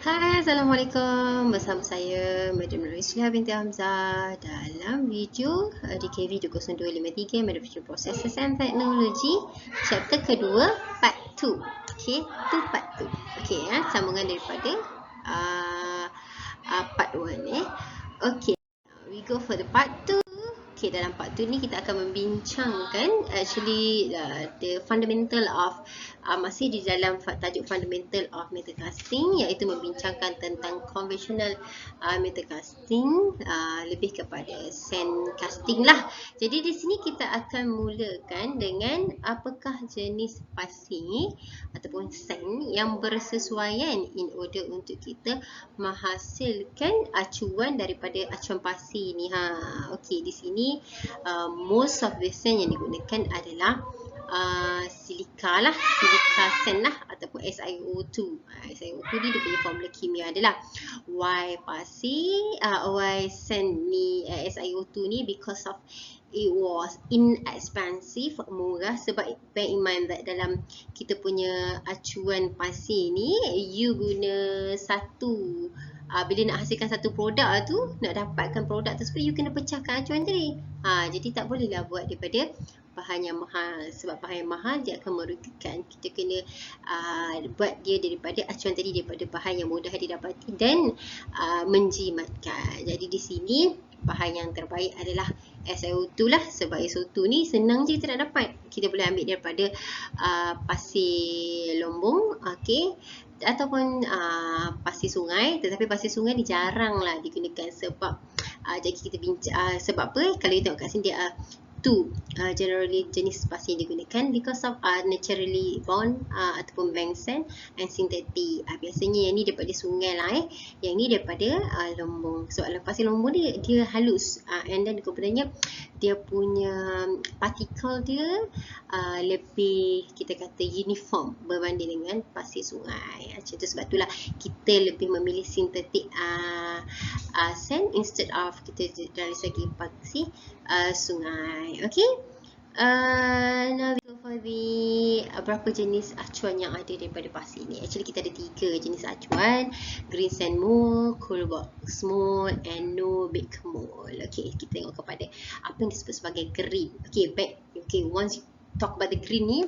Hai, Assalamualaikum. Bersama saya, Madam Nurislah binti Hamzah dalam video DKV 20253 Manufacturing Processes and Technology chapter kedua, part 2. Okay, tu part 2. Okay, sambungan daripada part 1 Okay, we go for the part 2. Okay, dalam part 2 ni kita akan membincangkan actually the fundamental of masih di dalam tajuk fundamental of method casting, iaitu membincangkan tentang conventional method casting, lebih kepada sand casting lah. Jadi di sini kita akan mulakan dengan apakah jenis pasir ataupun sand yang bersesuaian in order untuk kita menghasilkan acuan daripada acuan pasir ni. Okey, di sini most of the sand yang digunakan adalah silika lah, silika sand lah ataupun SiO2. SiO2 ni dia punya formula kimia adalah Y pasir, Y sand ni, SiO2 ni because of it was inexpensive, murah. Sebab bear in mind that dalam kita punya acuan pasir ni, you guna satu bila nak hasilkan satu produk tu, nak dapatkan produk tersebut, you kena pecahkan acuan tadi. Jadi tak bolehlah buat daripada bahan yang mahal. Sebab bahan yang mahal dia akan merugikan. Kita kena buat dia daripada acuan tadi, daripada bahan yang mudah didapati dan menjimatkan. Jadi di sini bahan yang terbaik adalah SiO2 lah. Sebab SiO2 ni senang je kita nak dapat. Kita boleh ambil daripada pasir lombong, okey, ataupun pasir sungai. Tetapi pasir sungai ni jarang lah digunakan. Sebab jadi kita bincang sebab apa? Kalau kita tengok kat sini dia generally jenis pasir yang digunakan because of naturally bond ataupun bank sand and synthetic. Biasanya yang ni daripada sungai lah, yang ni daripada lombong. Soalan pasir lombong dia halus, and then kemudiannya dia punya partikel dia lebih, kita kata, uniform berbanding dengan pasir sungai. Macam tu, sebab itulah kita lebih memilih synthetic sand instead of kita dari segi pasir sungai. Okay, now we go for the berapa jenis acuan yang ada daripada pasir ni. Actually kita ada 3 jenis acuan: green sand mold, cool box mold and no bake mold. Okay, kita tengok kepada apa yang disebut sebagai green. Okay, once you talk about the green ni,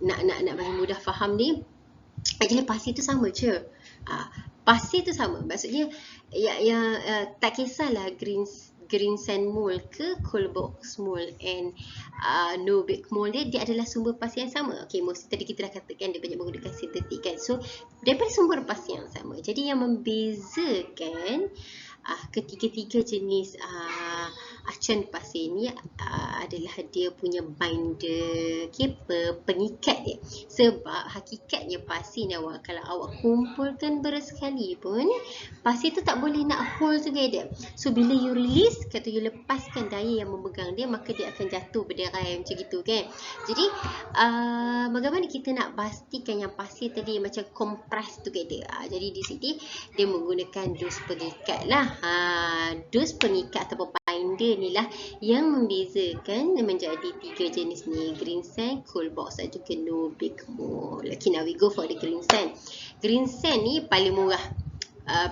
nak bagi mudah faham ni, actually pasir tu sama je. Pasir tu sama, maksudnya tak kisahlah green sand mold ke cool box mold and no bake mold, dia adalah sumber pasir yang sama. Okay, mesti tadi kita dah katakan dia banyak menggunakan sintetik kan. So daripada sumber pasir yang sama. Jadi yang membezakan ketiga-tiga jenis acuan pasir ni adalah dia punya binder, pengikat dia. Sebab hakikatnya pasir ni kalau awak kumpulkan bersekali pun, pasir tu tak boleh nak hold together. So bila you release, kata you lepaskan daya yang memegang dia, maka dia akan jatuh berderai macam gitu kan. Jadi bagaimana kita nak pastikan yang pasir tadi macam compress together? Jadi di sini dia menggunakan dus pengikat lah. Dus pengikat ataupun binder ni lah yang membezakan menjadi 3 jenis ni: green sand, cool box dan juga no bake mold. Okay, now we go for the green sand. Green sand ni paling murah,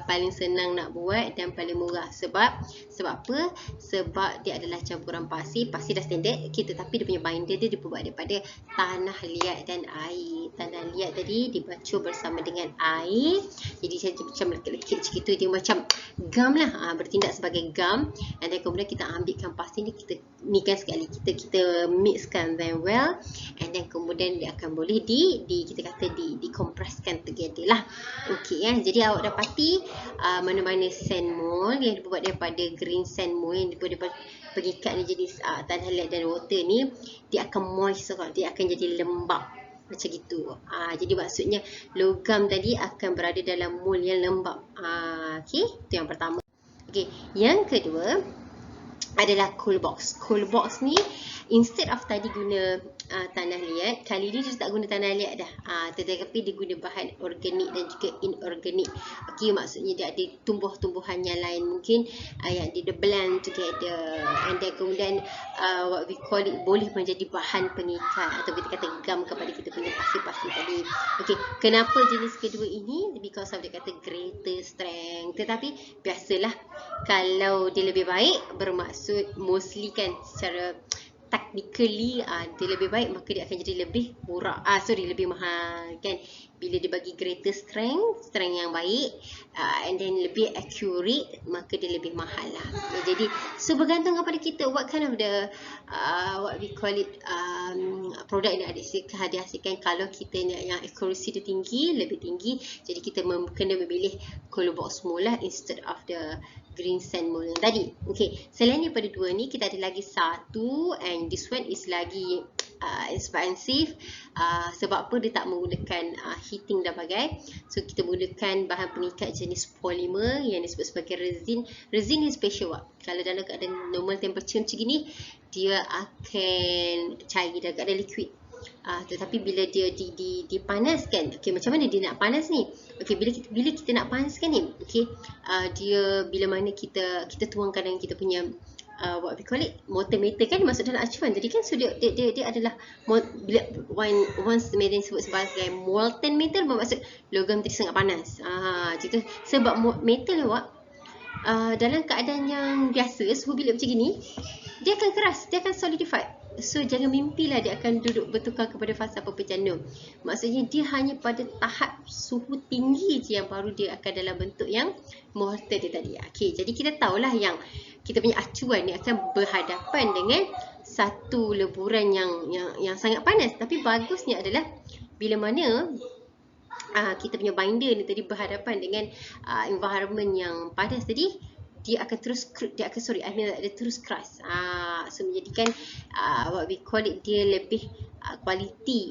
paling senang nak buat dan paling murah. Sebab apa? Sebab dia adalah campuran pasir dah standard, tetapi dia punya binder dia dibuat daripada tanah liat dan air. Tanah liat tadi dibacur bersama dengan air, jadi macam lekit-lekit macam itu. Dia macam gam lah, bertindak sebagai gam. And then kemudian kita ambilkan pasir ni, kita nikan sekali, kita mixkan them well, and then kemudian dia akan boleh kita kata dikompreskan together lah. Okay, jadi awak dapati mana-mana sand mold yang dibuat daripada green sand mold yang dibuat daripada pengikat ni, jenis tanah liat dan water ni, dia akan moist, dia akan jadi lembap macam gitu. Jadi maksudnya logam tadi akan berada dalam mold yang lembap. Okay, itu yang pertama. Okay, yang kedua adalah cool box. Cool box ni, instead of tadi guna tanah liat. Kali ni dia tak guna tanah liat dah, tetapi dia guna bahan organik dan juga inorganik. Okay, maksudnya dia ada tumbuh-tumbuhan yang lain mungkin yang dia blend together, and then kemudian what we call it, boleh menjadi bahan pengikat atau kita kata gam kepada kita punya pasir-pasir tadi. Okay, kenapa jenis kedua ini? Because of dia kata greater strength. Tetapi biasalah, kalau dia lebih baik, bermaksud mostly kan secara technically dia lebih baik, maka dia akan jadi lebih murah, lebih mahal kan. Bila dia bagi greater strength yang baik, and then lebih accurate, maka dia lebih mahal lah. Jadi so bergantung kepada kita what kind of the what we call it, produk yang dihasilkan. Kalau kita yang accuracy dia tinggi, lebih tinggi, jadi kita kena memilih colour box mold lah instead of the green sand mold yang tadi. Okay, selain daripada dua ni, kita ada lagi satu, and this one is lagi expensive. Sebab apa? Dia tak menggunakan heating dan bagai. So kita menggunakan bahan pengikat jenis polymer yang disebut sebagai resin. Resin ni special wak. Kalau dalam keadaan normal temperature macam gini, dia akan cair dalam keadaan liquid. Tetapi bila dia dipanaskan, okay, macam mana dia nak panas ni? Okay, bila kita nak panaskan ni, okay, dia bila mana kita tuangkan dalam kita punya what we call it, molten metal kan, masuk dalam acuan tadi kan. So dia adalah bila once medan disebut sebagai molten metal, bermaksud logam tadi sangat panas. Jadi sebab metal awak dalam keadaan yang biasa, suhu bilik macam gini, dia akan keras, dia akan solidified. So jangan mimpilah dia akan duduk bertukar kepada fasa perpecahan. Maksudnya dia hanya pada tahap suhu tinggi je yang baru dia akan dalam bentuk yang molten dia tadi. Okay, jadi kita tahulah yang kita punya acuan ni akan berhadapan dengan satu leburan yang sangat panas. Tapi bagusnya adalah bila mana kita punya binder ni tadi berhadapan dengan environment yang panas tadi, dia akan terus keras. So menjadikan what we call it, dia lebih quality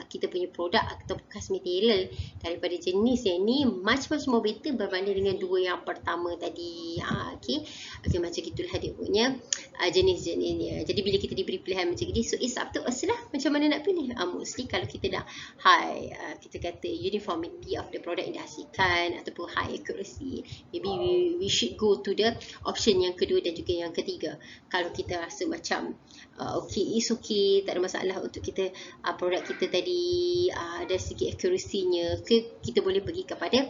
kita punya produk atau bekas material daripada jenis yang ni much more better berbanding dengan dua yang pertama tadi. Okay, macam gitulah dia punya jenis-jenisnya. Jadi bila kita diberi pilihan macam ni, so it's up to us lah macam mana nak pilih. Mostly kalau kita nak high kita kata uniformity of the product yang dihasilkan ataupun high accuracy, maybe we should go to the option yang kedua dan juga yang ketiga. Kalau kita rasa macam okay, it's okay, tak ada masalah untuk kita produk kita tadi dari segi accuracy-nya, kita boleh pergi kepada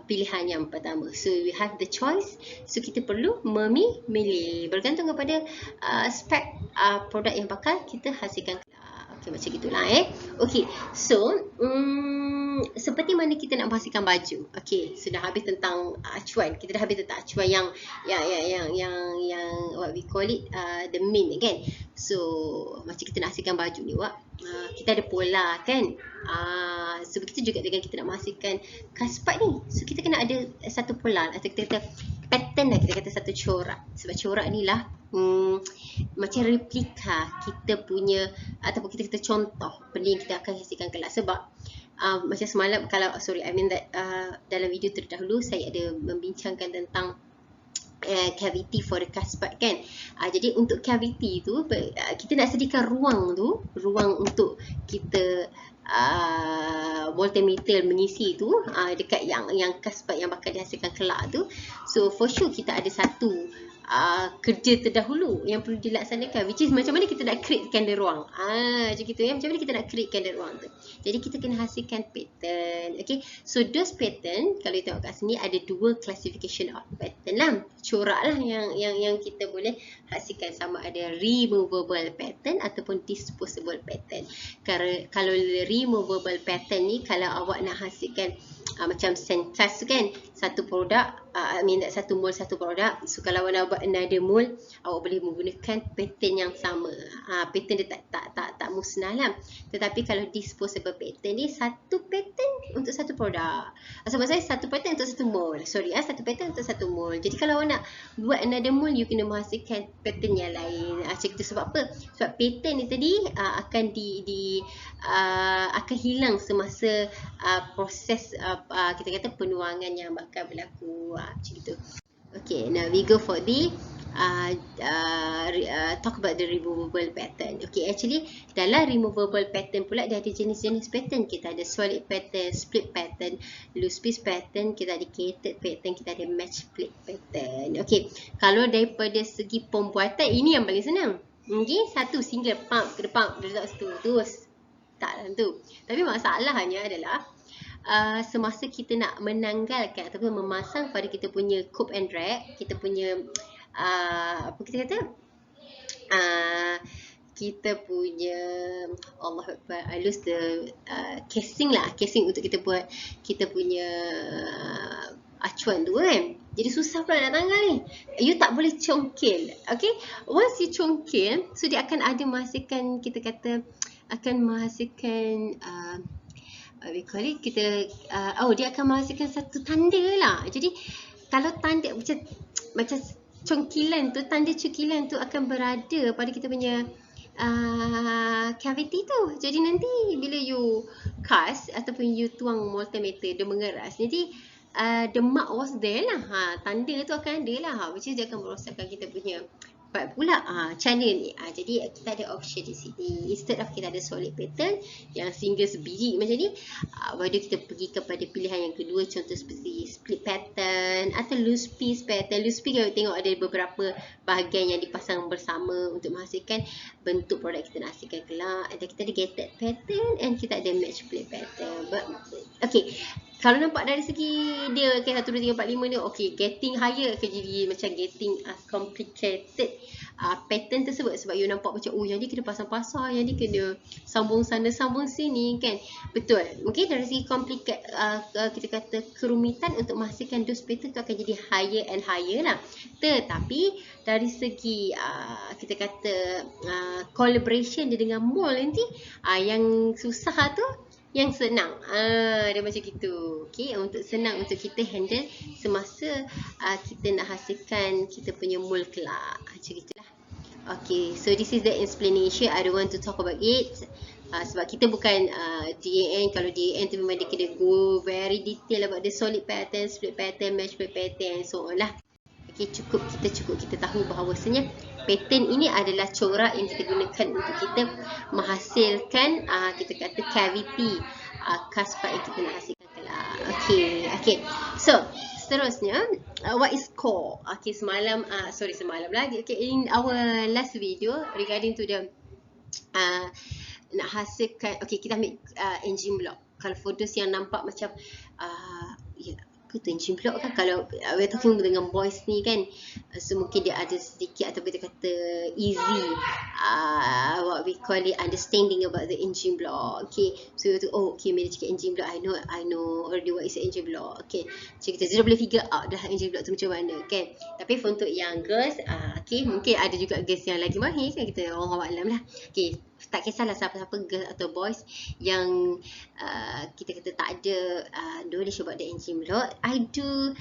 pilihan yang pertama. So we have the choice. So kita perlu memilih bergantung kepada spek produk yang bakal kita hasilkan. Okay, macam gitulah Okay, so seperti mana kita nak menghasilkan baju. Okay, sudah habis tentang acuan. Kita dah habis tentang acuan yang what we call it, the main kan. So macam kita nak hasilkan baju ni wak, kita ada pola kan. So begitu juga dengan kita nak menghasilkan kaspat ni. So kita kena ada satu pola atau kita kata pattern lah, kita kata satu corak. Sebab corak ni lah macam replika kita punya, ataupun kita contoh benda yang kita akan hasilkan kelak. Sebab macam semalam, dalam video terdahulu saya ada membincangkan tentang cavity for the kaspat kan. Jadi untuk cavity tu kita nak sediakan ruang untuk kita molten metal mengisi tu dekat yang kaspat yang bakal dihasilkan kelak tu. So for sure kita ada satu kerja terdahulu yang perlu dilaksanakan, which is macam mana kita nak createkan the ruang. Macam gitu ya, macam mana kita nak createkan the ruang tu. Jadi kita kena hasilkan pattern. Okay, so those pattern, kalau you tengok kat sini ada dua classification of pattern lah, corak lah yang kita boleh hasilkan, sama ada removable pattern ataupun disposable pattern. Kalau removable pattern ni, kalau awak nak hasilkan macam sandcast tu kan, satu produk, satu mold satu produk. So kalau awak nak buat another mold, awak boleh menggunakan pattern yang sama. Pattern dia tak musnah lah. Tetapi kalau disposable pattern ni, satu pattern untuk satu produk. Maksud saya satu pattern untuk satu mold. Satu pattern untuk satu mold. Jadi kalau awak nak buat another mold, you kena menghasilkan pattern yang lain. Macam itu. Sebab apa? Sebab pattern ni tadi akan akan hilang semasa proses kita kata penuangan yang bakal berlaku. Macam itu. Okay, now we go for the talk about the removable pattern. Okay, actually dalam removable pattern pula dia ada jenis-jenis pattern. Kita ada solid pattern, split pattern, loose piece pattern, kita ada gated pattern, kita ada match plate pattern. Okay, kalau daripada segi pembuatan ini yang paling senang. Okay, satu single pump ke depan, letak situ, terus tak dalam tu. Tapi masalahnya adalah semasa kita nak menanggalkan ataupun memasang pada kita punya coop and rack, kita punya apa kita kata, kita punya Allah Akbar, I lose the casing lah, casing untuk kita buat kita punya acuan tu kan. Jadi susah pula nak tanggal ni. You tak boleh congkil. Okay, once you congkil, so dia akan ada menghasilkan, kita kata akan menghasilkan we call it, kita dia akan menghasilkan satu tanda lah. Jadi kalau tanda macam congkilan tu, tanda congkilan tu akan berada pada kita punya cavity tu. Jadi nanti bila you cast ataupun you tuang molten metal, dia mengeras, jadi the mark was there lah, tanda tu akan ada lah, which is dia akan merosakkan kita punya part pula channel ni. Jadi kita ada option di sini, instead of kita ada solid pattern yang single sebiji macam ni, baru kita pergi kepada pilihan yang kedua, contoh seperti split pattern atau loose piece pattern. Loose piece kalau tengok ada beberapa bahagian yang dipasang bersama untuk menghasilkan bentuk produk kita nak hasilkan kelak. Dan kita ada gated pattern and kita ada match plate pattern. Okay, kalau nampak dari segi dia, okay, 1, 2, 3, 4, 5 ni, okay, getting higher akan jadi macam getting complicated pattern tersebut. Sebab you nampak macam, oh yang ni kena pasang-pasang, yang ni kena sambung sana, sambung sini kan. Betul. Mungkin dari segi complicated, kita kata kerumitan untuk menghasilkan those pattern tu akan jadi higher and higher lah. Tetapi dari segi kita kata collaboration dia dengan mold nanti, yang susah tu yang senang, dia macam gitu. Okay, untuk senang untuk kita handle semasa kita nak hasilkan kita punya mold kelak, macam gitulah. Okay, so this is the explanation. I don't want to talk about it sebab kita bukan DAN. Kalau DAN tu memang dia kena go very detail about the solid pattern, split pattern, match plate pattern, so on lah. Okay, cukup kita tahu bahawasanya pattern ini adalah corak yang kita gunakan untuk kita menghasilkan kita kata cavity cast part yang kita nak hasilkan kelak. Okay. So seterusnya, what is core? Okay, semalam lagi. Okay, in our last video regarding to the nak hasilkan, okay, kita ambil engine block. Kalau photos yang nampak macam tu engine block kan, kalau we're talking dengan boys ni kan, so mungkin dia ada sedikit atau kita kata easy what we call it understanding about the engine block. Okay, so okay, bila cakap engine block, I know already what is an engine block. Okay, so kita dah boleh figure out dah engine block tu macam mana kan. Tapi untuk yang girls, okay, mungkin ada juga girls yang lagi mahir kan, kita Allah alam lah. Okay, tak kisahlah siapa-siapa girls atau boys yang kita kata tak ada knowledge about the engine block, I do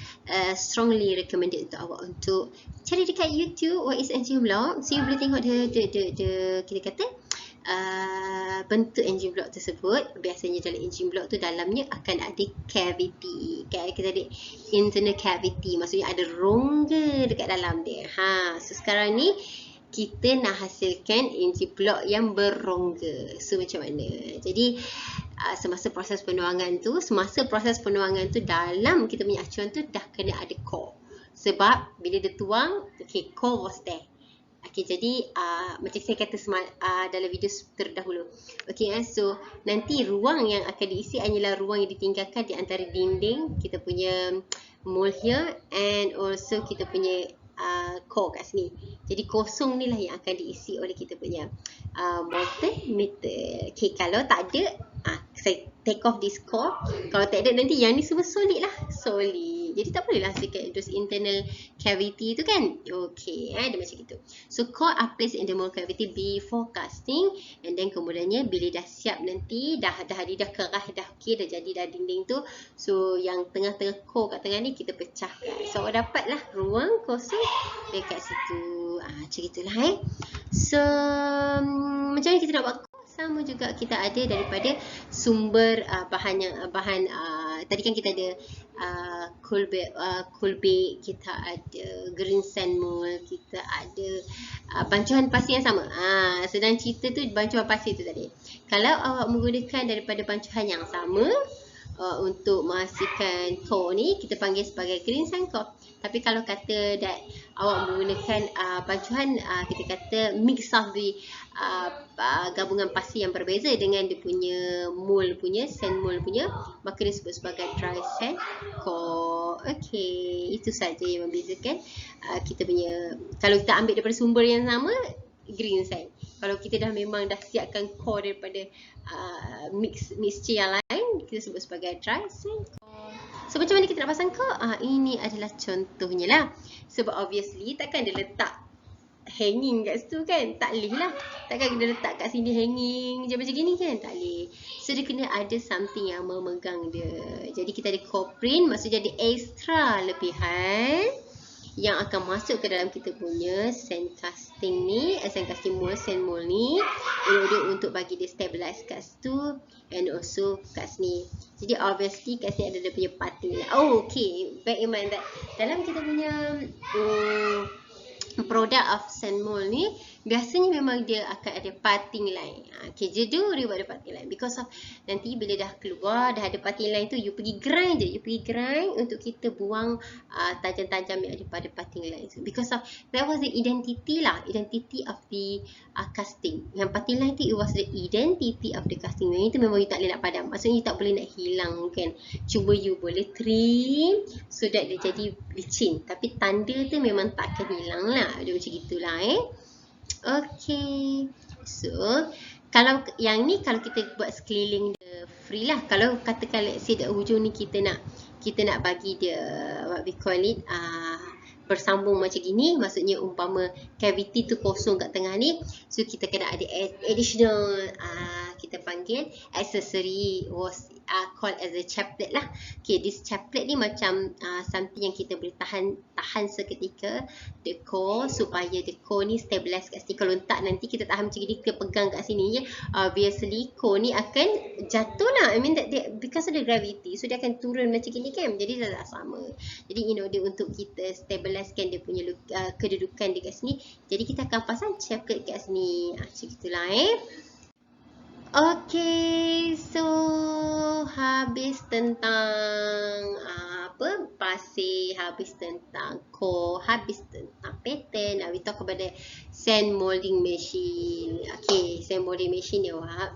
strongly recommend it untuk awak untuk cari dekat YouTube what is engine block. So you boleh tengok the kita kata bentuk engine block tersebut. Biasanya dalam engine block tu dalamnya akan ada cavity kan, kita ada internal cavity, maksudnya ada rongga dekat dalam dia. So sekarang ni kita nak hasilkan engine block yang berrongga. So macam mana? Jadi semasa proses penuangan tu dalam kita punya acuan tu dah kena ada core. Sebab bila dia tuang, okay, core was there. Okay, jadi macam saya kata dalam video terdahulu. Okay, so nanti ruang yang akan diisi hanyalah ruang yang ditinggalkan di antara dinding kita punya mold here and also kita punya core kat sini. Jadi kosong ni lah yang akan diisi oleh kita punya molten metal. Okay, kalau tak ada, saya take off this core. Kalau tak ada, nanti yang ni semua solid lah, solid. Jadi tak boleh lah hasilkan those internal cavity tu kan. Okay, dia macam gitu. So core are placed in the mold cavity before casting, and then kemudiannya bila dah siap nanti, dah kerah, dah okay, dah jadi dah dinding tu. So yang tengah-tengah core kat tengah ni kita pecahkan. So awak dapatlah ruang kosong dekat situ. Macam gitulah So macam mana kita nak buat core? Sama juga kita ada daripada sumber bahan tadi kan kita ada Colbake, kita ada green sand mold, kita ada bancuhan pasir yang sama. Sedang cerita tu bancuhan pasir tu tadi. Kalau awak menggunakan daripada bancuhan yang sama untuk menghasilkan core ni, kita panggil sebagai green sand core. Tapi kalau kata that awak menggunakan bancuhan, kita kata mix of the gabungan pasir yang berbeza dengan dia punya mold punya, sand mold punya, maka disebut sebagai dry sand core. Okey, itu saja yang membezakan kita punya. Kalau kita ambil daripada sumber yang sama, green sand. Kalau kita dah memang dah siapkan core daripada mixture yang lain, kita sebut sebagai dry sand core. So macam mana kita nak pasang core? Ini adalah contohnya lah. Sebab obviously takkan dia letak hanging kat situ kan, tak boleh lah. Takkan dia letak kat sini hanging je macam gini kan, tak boleh. So dia kena ada something yang memegang dia. Jadi kita ada core print, maksudnya ada extra lebihan yang akan masuk ke dalam kita punya sand casting ni, sand casting mold, sand mold ni, untuk bagi dia stabilize kat situ and also kat sini. Jadi obviously kat sini ada dia punya parting. Okay, bear in mind that dalam kita punya product of sand mold ni, biasanya memang dia akan ada parting line. Okay, jedu dia buat ada parting line because of nanti bila dah keluar, dah ada parting line tu, you pergi grind je. You pergi grind untuk kita buang tajam-tajam yang ada pada parting line tu. Because of, that was the identity lah, identity of the casting. Yang parting line tu, it was the identity of the casting. Yang itu memang you tak boleh nak padam. Maksudnya you tak boleh nak hilang kan. Cuma you boleh trim so that dia jadi licin. Tapi tanda tu memang tak akan hilang lah. Dia macam gitulah Okay, so kalau yang ni kalau kita buat sekeliling dia free lah. Kalau katakan let's say di hujung ni kita nak bagi dia what we call it bersambung macam gini, maksudnya umpama cavity tu kosong kat tengah ni, so kita kena ada additional kita panggil accessory, was called as a chaplet lah. Okay, this chaplet ni macam something yang kita boleh tahan seketika the core, supaya the core ni stabilize kat sini. Kalau tak nanti kita tahan macam ni, kita pegang kat sini je, obviously core ni akan jatuh lah. I mean that because of the gravity, so dia akan turun macam ni kan. Jadi dia tak sama. Jadi dia untuk kita stabilizekan dia punya kedudukan dekat sini, jadi kita akan pasang chaplet kat sini. Macam itulah Okay, so habis tentang pasir, habis tentang core, habis tentang pattern. Now we talk about the sand molding machine. Okay, sand molding machine ni awak.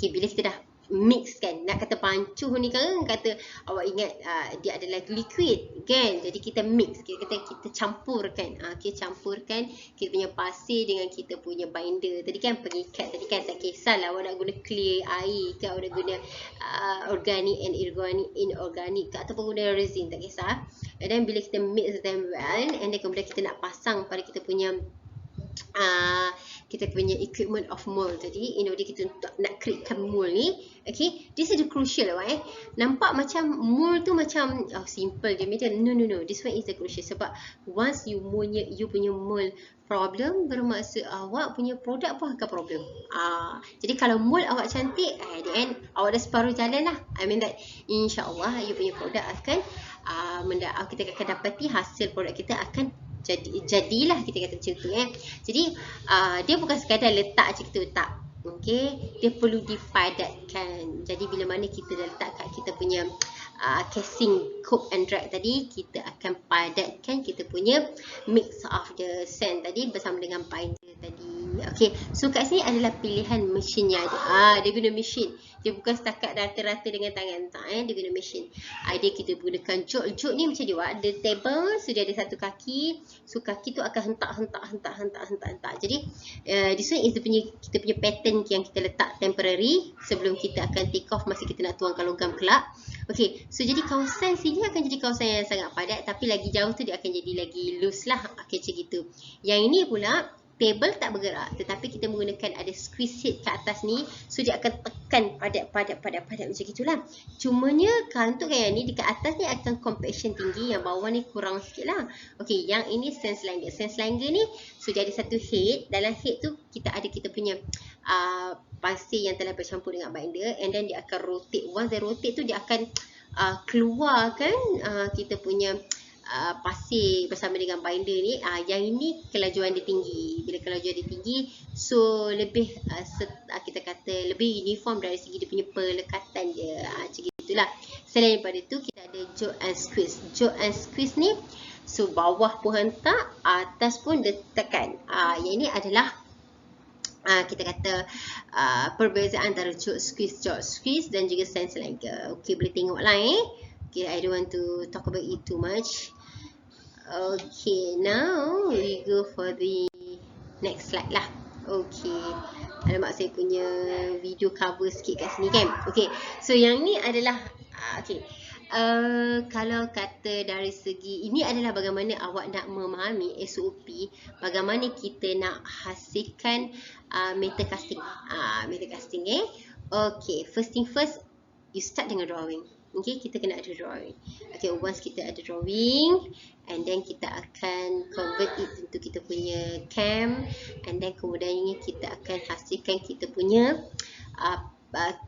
Okay, bila kita dah mix kan, nak kata pancuh ni kan, kata awak ingat dia adalah liquid kan, jadi kita mix, kita campurkan, campurkan kita punya pasir dengan kita punya binder tadi kan, pengikat tadi kan, tak kisahlah awak nak guna clear air ke, awak nak guna organic and inorganic ke, ataupun guna resin, tak kisah. And then bila kita mix them well, and then kemudian kita nak pasang pada kita punya equipment of mold tadi, kita nak createkan mold ni. Okay, this is the crucial lah nampak macam mold tu macam simple je, macam no, this one is the crucial. Sebab once you punya mold problem, bermaksud awak punya produk pun akan problem. Jadi kalau mold awak cantik, at the end awak dah separuh jalan lah. I mean that insyaAllah you punya produk akan kita akan dapati hasil produk kita akan jadilah, kita kata macam tu Jadi dia bukan sekadar letak macam tu, tak. Okay, dia perlu dipadatkan. Jadi bila mana kita dah letak kat kita punya casing cook and drag tadi, kita akan padatkan kita punya mix of the sand tadi bersama dengan binder tadi. Okay, so kat sini adalah pilihan mesin yang ada. Dia guna mesin. Dia bukan setakat rata-rata dengan tangan, tak dia guna mesin. Dia kita gunakan jok. Jok ni macam dia ada table, so dia ada satu kaki. So kaki tu akan hentak. Jadi this one is kita punya pattern yang kita letak temporary sebelum kita akan take off masa kita nak tuangkan logam kelak. Okay, so jadi kawasan sini akan jadi kawasan yang sangat padat, tapi lagi jauh tu dia akan jadi lagi loose lah. Okay, macam gitu. Yang ini pula table tak bergerak, tetapi kita menggunakan ada squeeze head ke atas ni, so dia akan tekan padat macam gitulah. Cumanya untuk yang ni dekat atas ni akan compaction tinggi, yang bawah ni kurang sikit lah. Okay, yang ini sand slinger. Sand slinger ni, so dia ada satu head. Dalam head tu kita ada kita punya pasir yang telah bercampur dengan binder, and then dia akan rotate. Once dia rotate tu dia akan keluarkan kita punya pasir bersama dengan binder ni. Yang ini kelajuan dia tinggi. Bila kelajuan dia tinggi, so lebih kita kata lebih uniform dari segi dia punya pelekatan dia. Macam gitulah. Selain daripada tu, kita ada jolt and squeeze. Jolt and squeeze ni, so bawah pun hentak, atas pun dia tekan. Yang ini adalah kita kata perbezaan antara jolt squeeze dan juga sense lengger. Okay, boleh tengok lah Okay, I don't want to talk about it too much. Okay, now we go for the next slide lah. Okay, alamak, saya punya video cover sikit kat sini kan. Okay, so yang ni adalah okay. Kalau kata dari segi ini adalah bagaimana awak nak memahami SOP, bagaimana kita nak hasilkan metal casting. Metal casting Okay, first thing first, you start dengan drawing. Okay, kita kena ada drawing. Okay, once kita ada drawing, and then kita akan convert it into kita punya cam, and then kemudiannya kita akan hasilkan kita punya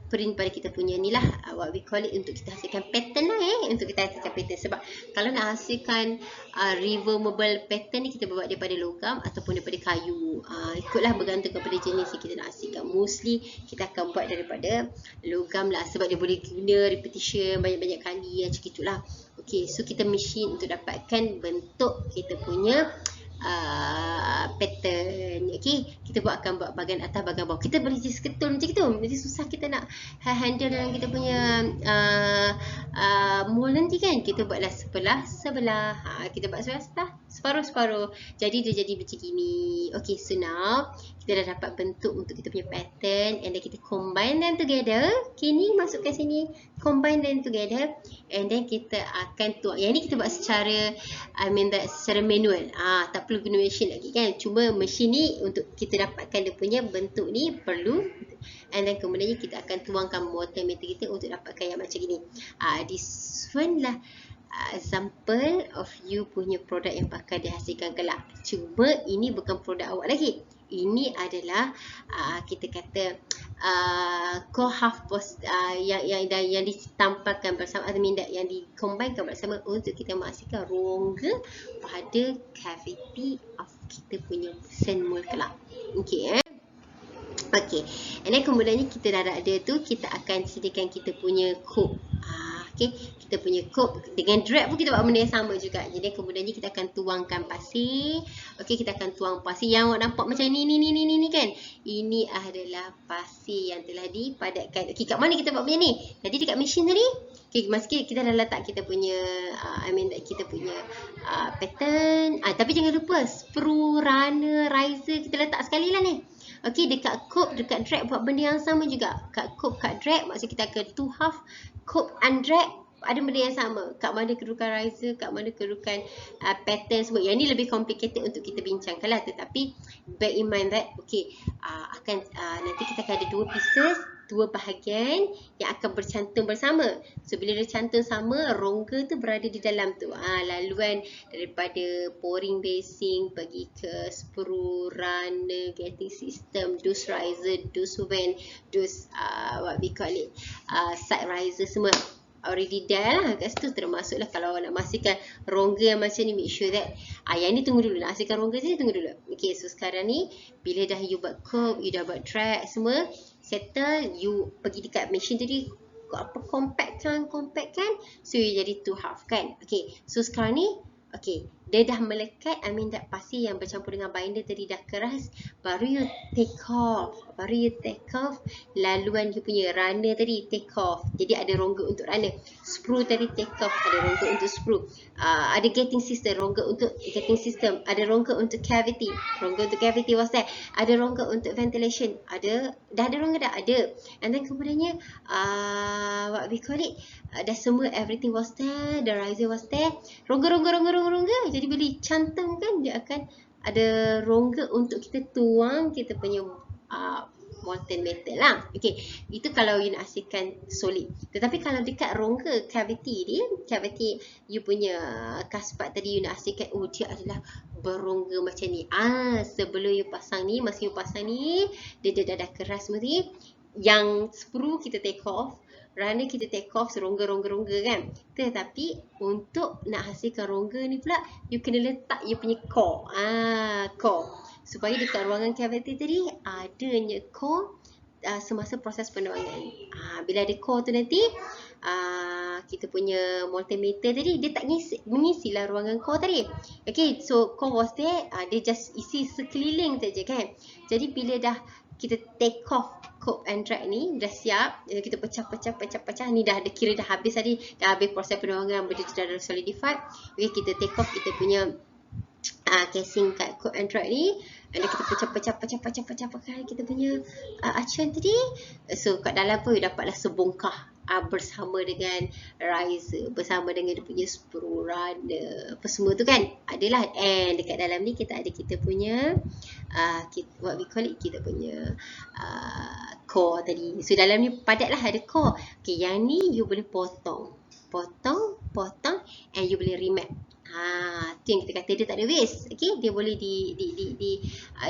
print pada kita punya ni lah, what we call it, untuk kita hasilkan pattern lah untuk kita hasilkan pattern. Sebab kalau nak hasilkan removable pattern ni, kita buat daripada logam ataupun daripada kayu, ikutlah bergantung kepada jenis yang kita nak hasilkan. Mostly kita akan buat daripada logam lah, sebab dia boleh guna repetition banyak-banyak kali, macam itulah. Okay, so kita machine untuk dapatkan bentuk kita punya pattern. Okay, kita akan buat bahagian atas, bahagian bawah. Kita boleh just ketul macam itu. Jadi susah kita nak handle dalam kita punya mold nanti kan. Kita buatlah sebelah, kita buat sebelah, separuh. Jadi dia jadi macam gini. Okay, so now kita dah dapat bentuk untuk kita punya pattern, and then kita combine them together. Okay, ni masukkan sini, combine them together, and then kita akan tuang. Yang ni kita buat secara secara manual. Tak perlu guna mesin lagi kan. Cuma mesin ni untuk kita dapatkan dia punya bentuk ni perlu. And then kemudiannya kita akan tuangkan molten metal kita untuk dapatkan yang macam ni. This one lah example of you punya produk yang bakal dihasilkan kelak. Cuma ini bukan produk awak lagi. Ini adalah kita kata core half post yang ditampakkan bersama, yang dikombainkan bersama untuk kita menghasilkan rongga pada cavity of kita punya mesin mold kelak. Okay, okay, and then kemudiannya kita dah ada tu, kita akan sediakan kita punya cope. Okay, kita punya cope dengan drag pun kita buat benda yang sama juga. Jadi kemudiannya kita akan tuangkan pasir. Okay, kita akan tuang pasir yang awak nampak macam ni kan. Ini adalah pasir yang telah dipadatkan. Okay, kat mana kita buat macam ni? Tadi dekat mesin tadi. Okay, masa kita dah letak kita punya kita punya pattern. Tapi jangan lupa sprue, runner, riser kita letak sekali lah ni. Okay, dekat cope, dekat drag buat benda yang sama juga. Kat cope, kat drag, maksud kita akan two half, cope and drag ada benda yang sama. Kat mana kedudukan riser, kat mana kedudukan pattern semua. Yang ni lebih complicated untuk kita bincangkan lah. Tetapi bear in mind that okay, nanti kita akan ada dua pieces, dua bahagian yang akan bercantum bersama. So bila dia cantum sama, rongga tu berada di dalam tu. Laluan daripada pouring basing pergi ke sprue, runner, getting system, dose riser, dose vent, dose what we call it, side riser, semua already there lah kat situ. Termasuklah kalau nak masukkan rongga yang macam ni, make sure that yang ni tunggu dulu, nak hasilkan rongga sini tunggu dulu. Okay, so sekarang ni bila dah you buat cope, you dah buat drag, semua settle, you pergi dekat machine tadi, compactkan, so you jadi two half kan. Okay, so sekarang ni okay, dia dah melekat, that pasir yang bercampur dengan binder tadi dah keras, baru you take off. Laluan you punya runner tadi take off. Jadi ada rongga untuk runner. Sprue tadi take off, ada rongga untuk sprue. Ada getting system, rongga untuk getting system. Ada rongga untuk cavity. Rongga untuk cavity was there. Ada rongga untuk ventilation. Dah ada rongga dah ada. And then kemudiannya what we call it, dah semua, everything was there, the riser was there. Rongga. Jadi bila cantumkan, dia akan ada rongga untuk kita tuang kita punya molten metal lah. Okay, itu kalau you nak hasilkan solid. Tetapi kalau dekat rongga cavity you punya kaspat tadi, you nak hasilkan, dia adalah berongga macam ni. Sebelum you pasang ni, masa you pasang ni, dia dah keras semua ni. Yang sprue kita take off, Runner kita take off serongga-rongga kan. Tetapi untuk nak hasilkan rongga ni pula, you kena letak you punya core. Core. Supaya dekat ruangan cavity tadi adanya core semasa proses penuangan. Bila ada core tu nanti kita punya multimeter tadi dia tak mengisilah ruangan core tadi. Okay, so core was there, dia just isi sekeliling saja kan. Jadi bila dah kita take off cope and drag ni dah siap, kita pecah ni dah kira dah habis tadi, dah habis proses penuangan, benda tu dah solidified. Okay, kita take off kita punya casing kat cope and drag ni, dan kita pecah kita punya acuan tadi. So kat dalam pun dapatlah sebongkah bersama dengan riser, bersama dengan dia punya sprue runner, apa semua tu kan adalah. And dekat dalam ni kita ada kita punya what we call it, kita punya core tadi. So dalam ni padat lah, ada core. Okay, yang ni you boleh potong and you boleh remap. Tu yang kita kata dia tak ada waste. Okay, dia boleh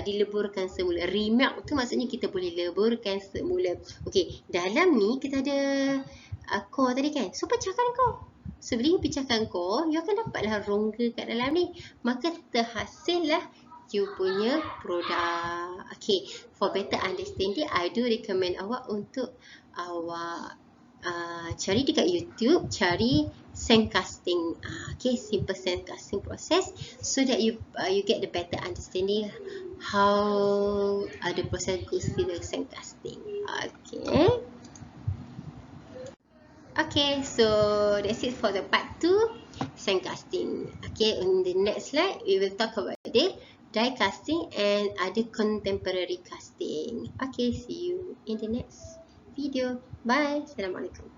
dileburkan semula. Remap tu maksudnya kita boleh leburkan semula. Okay, dalam ni kita ada core tadi kan. So pecahkan core. So bila you pecahkan core, you akan dapatlah rongga kat dalam ni. Maka terhasil lah you punya produk. Okay, for better understanding, I do recommend awak untuk awak cari dekat YouTube, cari sandcasting, okay, simple sandcasting process, so that you get the better understanding how the process goes to the sandcasting. Okay, so that's it for the part 2, sandcasting. Okay, on the next slide we will talk about the die casting and other contemporary casting. Okay, see you in the next video. Bye. Assalamualaikum.